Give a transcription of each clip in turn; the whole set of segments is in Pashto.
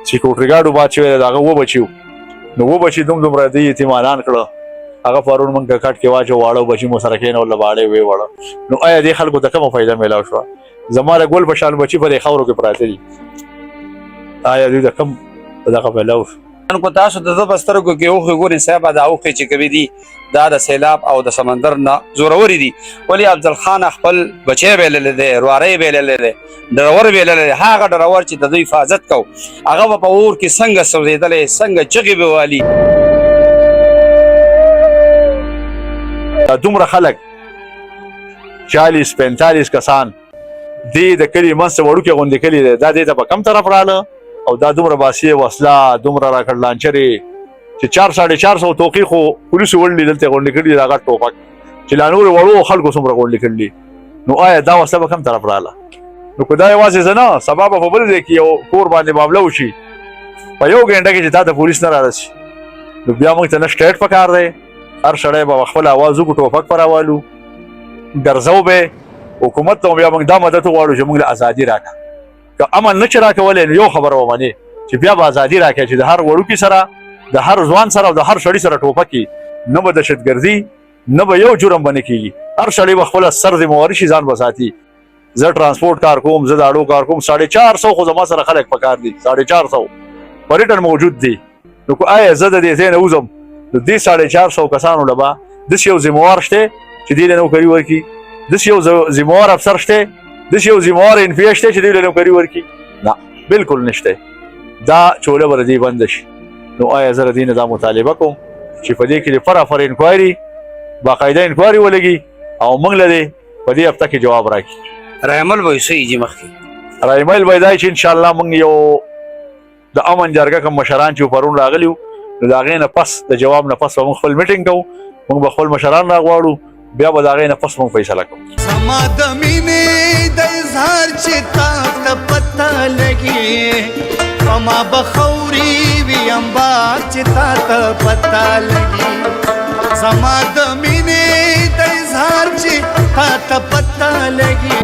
سکیورټي ګارډ وباد شوی دی، د هغه 7 بچي نو 7 بچي دومره د یتیمانان کړه. هغه پرون موږ کټ کې واچو، واړه بچي مو سره کېنول، باړې وې وړه. نو آیا دې خلکو ته کومه فایده میلاو شوه؟ زما د ګل په شان بچي په دې خاورو کې پراته دي، آیا دوی ته کوم دغه میلاو شو؟ کو تاسو د بسترګو کې اوخه ګورئ صاحب، دا اوخه چې کوي دي دا د سیلاب او د سمندر نه زوروري دي. ولی افضل خان خپل بچي ویلل دي، رواري ویلل دي، ډرور ویلل دي. هغه ډرور چې د دوی حفاظت کو، هغه په اور کې څنګه سوځیدلې، څنګه چغې به والی. دومره خلک 40-45 کسان دې د کلي منځ ته وړوکې غوندې کلي دی، دا دې ته په کم طرف راله؟ او دا دومره باسي وسله، دومره راکړ لانچرې چې 400-450 توقي خو پولیسو وړلي دلته غونډې کړي، دا غټ ټوپک چې لا نورې وړو خلکو څومره غونډې کړلي. نو آیا دا وسله به کم طرف راله؟ نو که دا یوازې زه نه، سبا به په بل ځای کې یو کور باندې معامله وشي په 1 غنټه کې چې تا ته پولیس نه رارسي، نو بیا موږ ته نه سټیټ پکار دی، هر سړی به خپل اواز وکړو، ټوپک پر راوالو، ګرځو به حکومت ته بیا موږ دا مدد وغواړو چې موږ له ازادي راکړه. که امن نه چې راکولی نو یو خبره ومنې چې بیا به ازادي راکړي چې د هر وړوکي سره، د هر ځوان سره او د هر سړي سره ټوپکي، نه به دهشتګردي، نه به یو جرم به نه کېږي. هر سړی به خپله سر ذمهواري شي، ځان به ساتي. زه ټرانسپورټ کار کوم، زه د اړو کار کوم، 450 خو زما سره خلک پکار دي، 450 په ریټن موجود دي. نو که آیا زه د دې ځای نه وځم نو دې 450 کسانو له به داسې یو ذمهوار شته چې دې له نوکري ورکړي؟ داسې یو ذمهوار افسر شته، داسې یو ذمهوار NPA شته چې دې له نوکري ورکړي؟ نه، بالکل نشته. دا چوله به د دې بنده شي. نو آیا زه د دې نه دا مطالبه کوم چې په دې کې د فرافر انکوایري، باقاعده انکوایري ولګي او موږ له دې په دې هفته کې جواب راکړي. رایمل به یې جي مخکې رایمل به دا چې انشاءالله موږ یو د امن جرګه کوم مشران چې پرون راغلي وو، نو د هغې نه پس د جواب نه پس به موږ خپل میټینګ کوو، موږ به خپل مشران راغواړو، بیا به د هغې نه پس موږ فیصله کوو. زما د مینې د اظهار چې تا ته پته لګي، په ما به خوري وي امبار چې تا ته پته لګي. زما د مینې د اظهار چې تا ته پته لګي.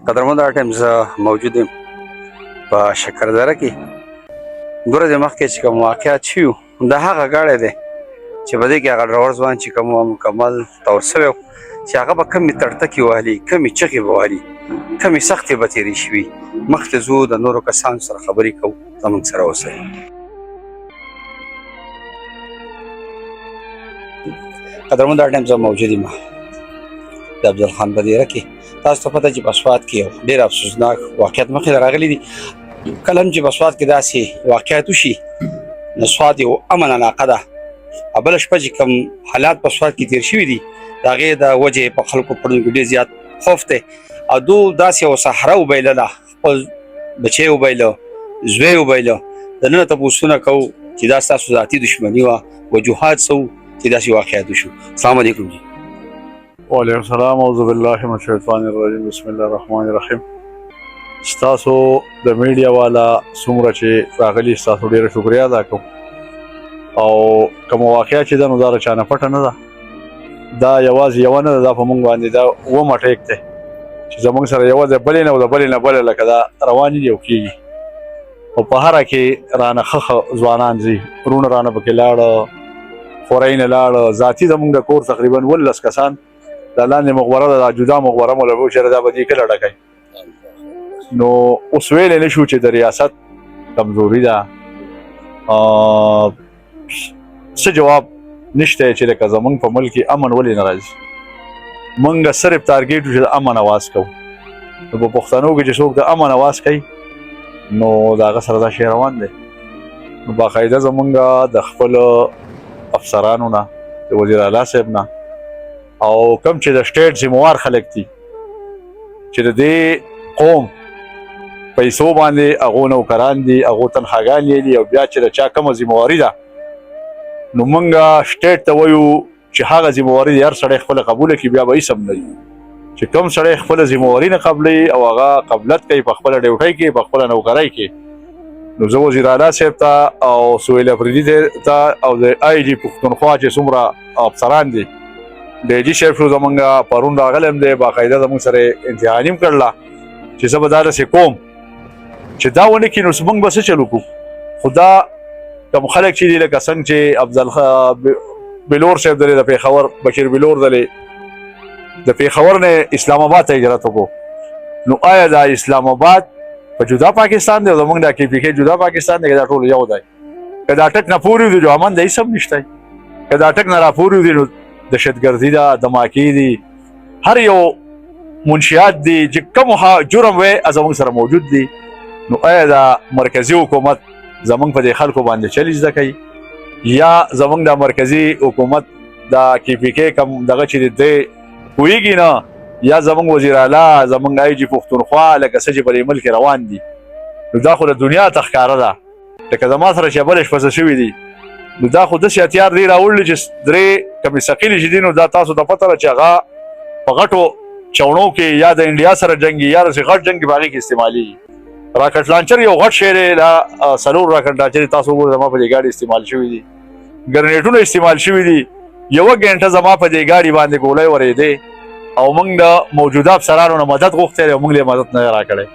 قدرمند ټایمز موجود یم په شکردره کې. 2 ورځې مخکې چې کوم واقعات شوي دا هغه ګاډی دی چې په دې کې هغه ډرور ځوان چې کوم مکمل تور شوی چې هغه به کمې تړتکې وهلي، کمې چغې به وهلي، کمې سختې به تېرې شوي. مخکې ځو د نورو کسانو سره خبرې کوو، زموږ سره اوسئ. قدرمند ټایمز موجود یم د افضل خان په دیره کې. تاسو ته پته چې په سوات کې یو ډېر افسوسناک واقعیت مخې ته راغلی دي. کله هم چې په سوات کې داسې واقعیت وشي نو سوات یو امن علاقه ده، او بله شپه چې کوم حالات په سوات کې تېر شوي دي د هغې د وجې په خلکو په کې ډېر زیات خوف دی. او دو داسې یو صحرا وبایلله، خپل بچی وبایله، زوی وبایله. دننه تپوسونه کوو چې دا ستاسو ذاتي دشمني وه، وجوهات څه وو چې داسې واقعیت وشو. السلام علیکم جی. وعلیکم السلام، اعوذ بالله من الشیطان الرجیم، بسم الله الرحمن الرحیم. ستاسو د میډیا والا څومره چې راغلي ستاسو ډېره شکریا ادا کوم. او کوم واقعه چې ده نو دا چا نه پټه نه ده، دا یوازې یوه نه ده، دا په موږ باندې دا 2 ټیک دی چې زموږ سره یوازې بلې نه او د بلې نه بله لکه دا روانې دي او کېږي. او په هره کې رانه ښه ځوانان ځي، وروڼه رانه پکې لاړه، خورۍ نه لاړه، ذاتي زموږ د کور تقریبا 19 کسان دا لاندې مغبره ده، دا جدا مغبره مو له چېرې دا به دې کله ډکوي. نو اوس ویلی نه شو چې د ریاست کمزوري ده څه جواب نشته چې لکه زمونږ په ملک کې امن ولې نه راځي. مونږ صرف ټارګېټ چې د امن اواز کوو. نو په پښتنو کې چې څوک د امن اواز کوي نو د هغه سره دا شی روان دی. نو باقاعده زمونږ د خپل افسرانو نه د وزیر اعلی صاحب نه او کوم چې د سټیټ ذمہوار خلک دي چې د دې قوم پیسو باندې هغو نوکران دي هغو تنخواګانې دي او بیا چې د چا کومه ذمہواري ده نو مونږ سټیټ ته وایو چې هغه ذمہواري هر سړی خپله قبوله کړي بیا به هېڅ هم نه وي. چې کوم سړی خپله ذمہواري نه قبلوي او هغه قبلت کوي په خپله ډیوټۍ کې په خپله نوکرۍ کې نو زه وزیر اعلی صاحب ته او سهیل افریدي ته او د آی جي پښتونخوا چې څومره افسران دي د جي صاحب شو زمونږ پرون راغلی هم دی باقاعده زمونږ سره امتحان هم کړله چې زه به دا داسې کوم چې دا ونه کړي نو موږ به څه چل وکړو. خو دا کوم خلک چې دي لکه څنګه چې افضل بلور صاحب دی د پېښور بشیر بلور دی د پېښور نه اسلام آباد ته هجرت وکړو نو آیا دا اسلام آباد په جدا پاکستان دی او زمونږ دا کې پی کې جدا پاکستان دی که دا ټول یو دی که دا ټک نه پورې دي جو امن دی هېڅ هم نشته که دا ټک نه راپورې دي نو دهشتګردي ده دماکي دي هر یو منشیات دي چې کوم جرم وی زمونږ سره موجود دي نو آیا دا مرکزی حکومت زمونږ په دې خلکو باندې چلی زده کوي یا زمونږ د مرکزی حکومت دا کې پی کې کم دغه چې دی پوهېږي نه یا زمونږ وزیر اعلی زمونږ آی جي پښتونخوا لکه څه چې په دې ملک روان دي نو دا خو د دنیا ته ښکاره ده لکه زما سره چې بلې شپه څه شوي دي نو دا خو داسې هتیار دی راوړلي چې درې کمې ثقیلې چې دي نو دا تاسو ته پته ده چې هغه په غټو چوڼو کې یا د انډیا سره جنګي یا داسې غټ جنګ په هغې کې استعمالېږي. راکټ لانچر یو غټ شی دی دا 4 راکټ لانچرې تاسو وګورئ زما په دې ګاډي استعمال شوي دي ګرنیټونه استعمال شوي دي 1 غنټه زما په دې ګاډي باندې ګولۍ ورېدې او موږ د موجوده افسرانو نه مدد غوښتی دی او موږ له مدد نه راکړی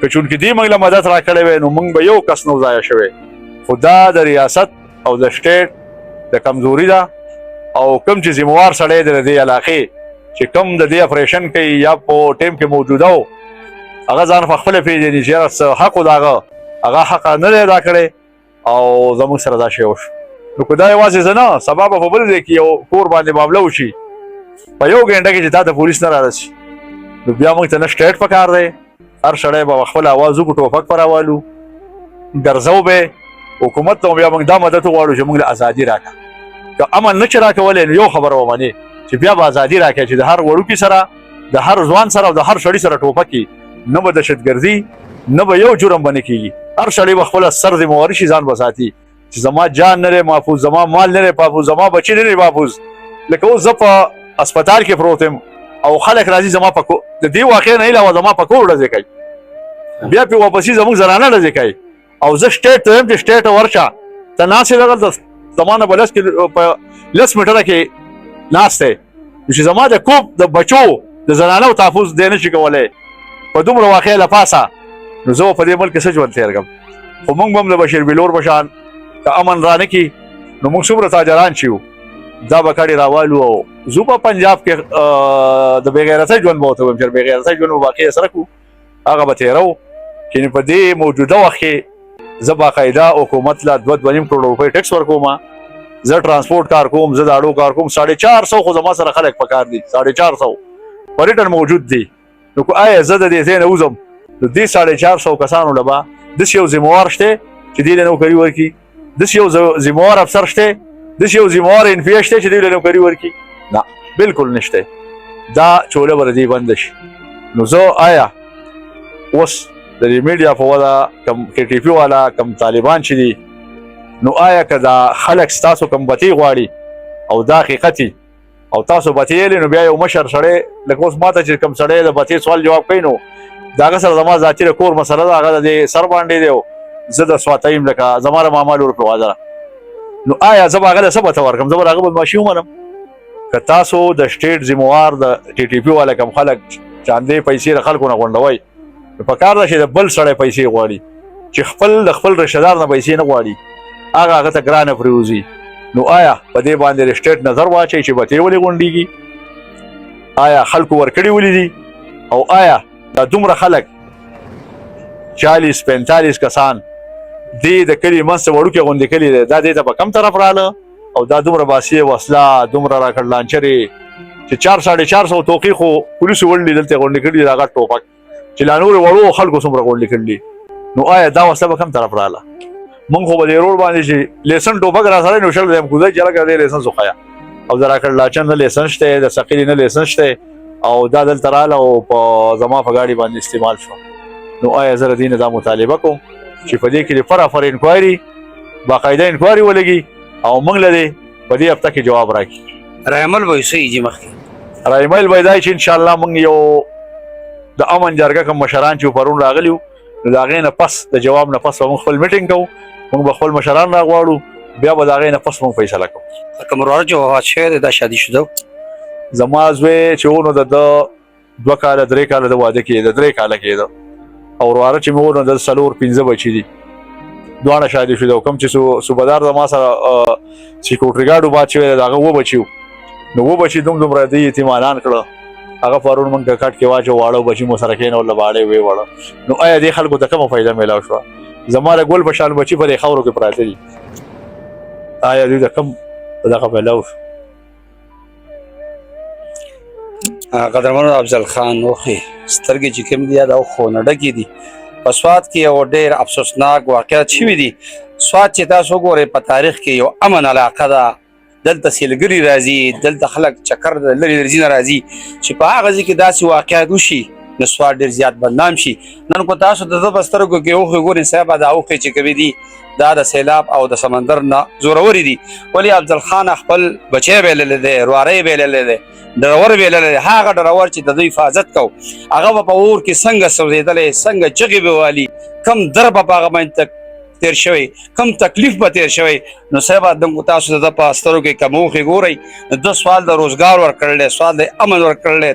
که چونکې دې موږ له مدد راکړی وی نو موږ به یو کس نه ضایع شوی خو دا د ریاست او د سټیټ د کمزوري ده او کوم چې ذمہوار سړی دی د دې علاقې چې کوم د دې اپریشن کوي یا په ټیم کې موجوده و هغه ځان په خپله پېژني چې یاره څه حق و د هغه حق نه دی ادا کړی او زموږ سره دا شی وشو نو که دا یوازې زه نه سبا به په بل ځای کې یو کور باندې معامله وشي په 1 غنټه کې چې تا ته پولیس نه رارسي نو بیا موږ ته نه سټیټ پکار دی هر سړی به خپل اواز وکړو ټوپک په راوالو ګرځو به حکومت ته بیا موږ دا مدد وغواړو چې موږ له ازادي راکړه که امن نه چې راکولی نو یو خبره ومنې چې بیا به ازادي راکړي چې د هر وړوکي سره د هر ځوان سره او د هر سړي سره ټوپک نه به دهشتګردي نه به یو جرم به نه کېږي هر سړی به خپله سر ذمہواري شي ځان به ساتي چې زما جان نه دی محفوظ زما مال نه دی محفوظ زما بچي نه دی محفوظ لکه اوس زه په اسپتال کې پروت یم او خلک راځي زما په د دې واقع نه علاوه زما په کور ډزې کوي بیا پې واپسي زموږ زنانه ډزې کوي او زه سټیټ ته یم چې سټیټ ورشه ته ناست یې دغلته زما نه به 10 میټره کې ناست دی چې زما د کوب د بچو د زنانو تحفظ دی نه شي کولی په دومره واقع له پاسه نو زه په دې ملک څه ژوند تېر کړم خو موږ به هم د بشیر بلور په شان که امن را نه کړي نو موږ څومره تاجران چې یو دا به کډې راوالو او زه په پنجاب کې د بېغیرتۍ ژوند به ورته وایم چې بېغیرتۍ ژوند به واقع سره کړو هغه به تېرو چې په دې موجوده وخت کې زه باقاعده حکومت له 2.5 کروڑ روپۍ ټیکس ورکوم زه ټرانسپورټ کار کوم زه د اړو کار کوم 450 خو زما سره خلک پکار دي 450 په ریټن موجود دي نو که آیا زه د دې ځای نه وځم نو دې 450 کسانو له به داسې یو ذمہوار شته چې دې له نوکري ورکړي داسې یو ذمہوار افسر شته داسې یو ذمہوار انفیا شته چې دې له نوکري ورکړي نه بالکل نشته دا چوله به د دې بنده شي نو زه آیا اوس د دې میډیا په وجه کم کې ټي پي والا کم طالبان چې دي نو آیا که دا خلک ستاسو کم بتۍ غواړي او دا حقیقتي او تاسو بتۍ یېلې نو بیا یو مشر سړی لکه اوس ما ته چې کوم سړی د بتۍ سوال جواب کوي نو د هغه سره زما ذاتي د کور مسله ده هغه د دې سر باندې دی زه د سواته یم لکه زما د ماما لور په واده نو آیا زه به هغه له څه بته ورکړم زه به د هغه بدماشي ومنم که تاسو د سټیټ ذمہوار د ټي ټي پي والا کم خلک چاندې پیسې د خلکو نه غونډوئ نو پکار ده چې د بل سړی پیسې غواړي چې خپل د خپل رشته دار نه پیسې نه غواړي هغه ته ګرانه پرېوځي نو آیا په دې باندې د سټیټ نظر واچوي چې بتۍ ولې غونډېږي آیا خلکو ورکړي ولې دي او آیا دا دومره خلک 40-45 کسان دې د کلي منځ ته وړوکی غوندې کلي دی دا دې ته په کم طرف رااله او دا دومره باسي وسله دومره راکړ لانچرې چې 4.4 توقي خو پولیسو وړلي دلته غونډې کړي دا غټ ټوپک چې لا نور وړو خلکو څومره غونډې کړلي نو آیا دا وسله به کم طرف رااله مونږ خو به دې روډ باندې چې لیسن ټوپک را سره نو شل دیم کوزای چې هلکه دې لیسن وښیه او د راکړ لاچن نه لیسن شته د ثقیلې نه لیسن شته او دا دلته رااله او په زما په ګاډي باندې استعمال شو نو آیا زه د دې نه دا مطالبه کوم چې په دې کې د فرافر انکوایري باقاعده انکوایري ولګي او موږ له دې په دې هفته کې جواب راکړي رایمل به صحیح جی مخکې رایمل به دا چې ان شاء الله موږ یو د امن جرګه کوم مشران چې پرون راغلیو نو د هغې نه پس د جواب نه پس به موږ خپل میټینګ کوو موږ به خپل مشران راغواړو بیا به د هغې نه پس موږ فیصله کوو کوم وراره چې وفات شوی دی دا شادي شده زما زوی چې و نو د 2 کاله 3 کاله د واده کېده 3 کاله کېده او وراره چې مې و نو د 4-5 بچي دي دواړه شادي شوي کوم چې صوبهدار زما سره سیکورټري ګارډ وباد شوی دی د هغه 2 بچي نو 2 بچي دومره د یتیمانان کړه هغه پرون موږ کټ کې واچو واړو بچي مو سره کېنول باړې وې وړه نو آیا دې خلکو ته کومه فایده میلاو شوه زما د ګل په شان بچي په دې خاورو کې پراته دي آیا دوی ته کوم دغه میلاو شو قدرمنو افضل خان وخی سترګې چې کوم دي دا خو نه ډکې دي په سوات کې یو ډېر افسوسناک واقعیت شوي دي سوات چې تاسو ګورئ په تاریخ کې یو امن علاقه ده دلته سیلګري راځي دلته خلک چکر د لرې لرې ځایونه راځي چې په هغه ځای کې داسې واقعیت وشي نو سوات ډېر زیات بدنام شي نن کو تاسو د ده په سترګو کې اوښې ګورئ صاحبه دا اوښې چې کوي دي دا د سیلاب او د سمندر نه زورورې دي ولې افضل خان خپل بچی بېللی دی رواری بېللی دی ډرور بېللی دی هغه ډرور چې د دوی حفاظت کو هغه به په اور کې څنګه سوځېدلی څنګه چغې به والي کم در به په هغه باندې تیر شوی کم تکلیف به تیر شوی نو صاحبه دغه تاسو د په سترګو کې کم اوښې ګورئ د سوال د روزګار ورکړلی سوال د امن ورکړلی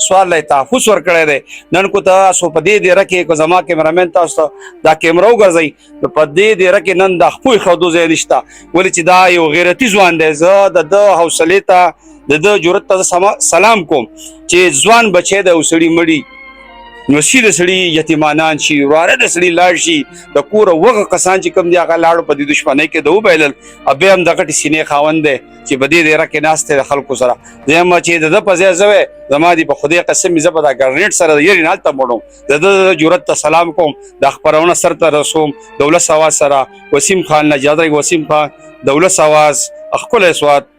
سوال د تحفظ ورکړی دی نن کو تاسو په دې دیره کې کو زما کیمرامین تاسو ته دا کیمره وګرځئ نو په دې دیره کې نن د خپوی ښودو ځای نشته ولې چې دا یو غیرتي ځوان دی زه د ده حوصلې ته د ده جرأت ته سلام کوم چې ځوان بچی دی او سړي مړي نو شي د سړي یتیمانان شي وراره د سړي لاړ شي د کوره وغه کسان چې کوم دي هغه لاړو په دې دشمنۍ کې د وبایلل بیا هم د غټې سینې خاوند دی چې په دې دیره کې ناست دی د خلکو سره دویم چې د ده په ځای زه وی زما دي په خدای قسم زه به دا ګرنیټ سره د یرې نه هلته مړم د ده جرأت ته سلام کوم دا خپرونه سر ته رسوم دولت سواز سره وسیم خان نجادرک وسیم خان دولت سواز ښکلی سوات